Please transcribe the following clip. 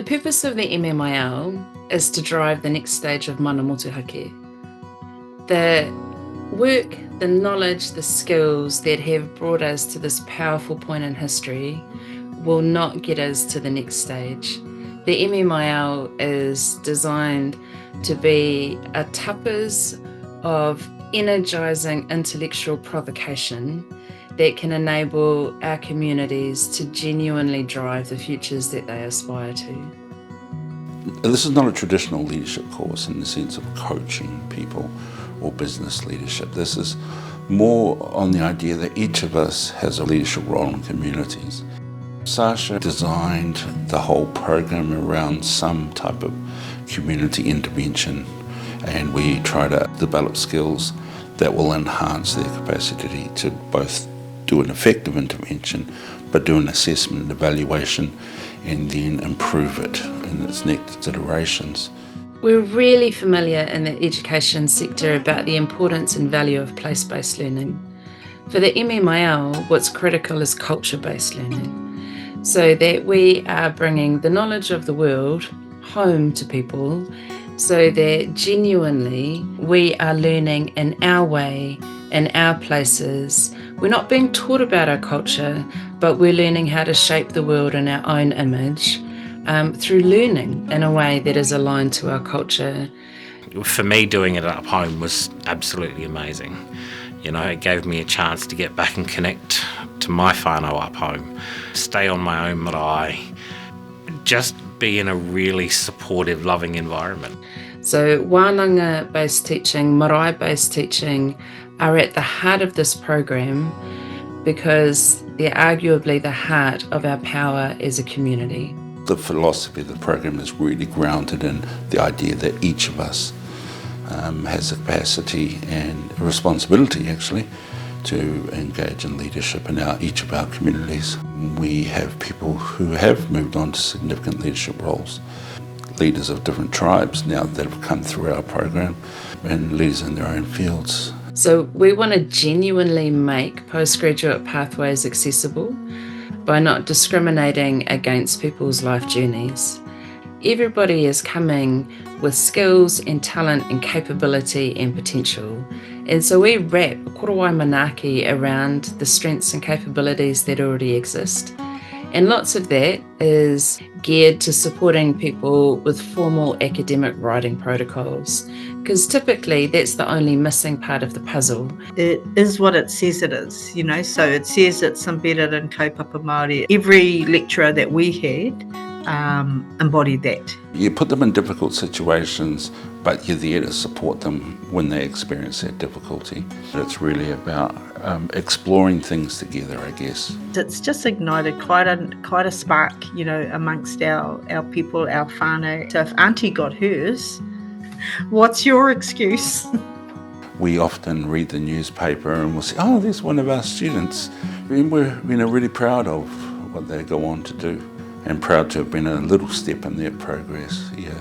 purpose of the MMIL is to drive the next stage of mana motuhake. The work, the knowledge, the skills that have brought us to this powerful point in history will not get us to the next stage. The MMIL is designed to be a tapas of energising intellectual provocation that can enable our communities to genuinely drive the futures that they aspire to. This is not a traditional leadership course in the sense of coaching people or business leadership. This is more on the idea that each of us has a leadership role in communities. Sasha designed the whole program around some type of community intervention, and we try to develop skills that will enhance their capacity to both do an effective intervention, but do an assessment and evaluation, and then improve it in its next iterations. We're really familiar in the education sector about the importance and value of place-based learning. For the MMIL, what's critical is culture-based learning, so that we are bringing the knowledge of the world home to people, so that genuinely we are learning in our way, in our places. We're not being taught about our culture, but we're learning how to shape the world in our own image through learning in a way that is aligned to our culture. For me, doing it up home was absolutely amazing. You know, it gave me a chance to get back and connect to my whānau up home, stay on my own marae, just be in a really supportive, loving environment. So wānanga-based teaching, marae-based teaching are at the heart of this program because they're arguably the heart of our power as a community. The philosophy of the program is really grounded in the idea that each of us has a capacity and a responsibility actually to engage in leadership in each of our communities. We have people who have moved on to significant leadership roles, leaders of different tribes now that have come through our program, and leaders in their own fields. So we want to genuinely make postgraduate pathways accessible by not discriminating against people's life journeys. Everybody is coming with skills and talent and capability and potential. And so we wrap korowai manaaki around the strengths and capabilities that already exist. And lots of that is geared to supporting people with formal academic writing protocols, because typically that's the only missing part of the puzzle. It is what it says it is, you know, so it says it's embedded in Kaupapa Māori. Every lecturer that we had embodied that. You put them in difficult situations, but you're there to support them when they experience that difficulty. It's really about exploring things together, I guess. It's just ignited quite a spark, you know, amongst our people, our whānau. So if Auntie got hers, what's your excuse? We often read the newspaper and we'll say, oh, there's one of our students. And we're really proud of what they go on to do, and proud to have been a little step in their progress, yeah.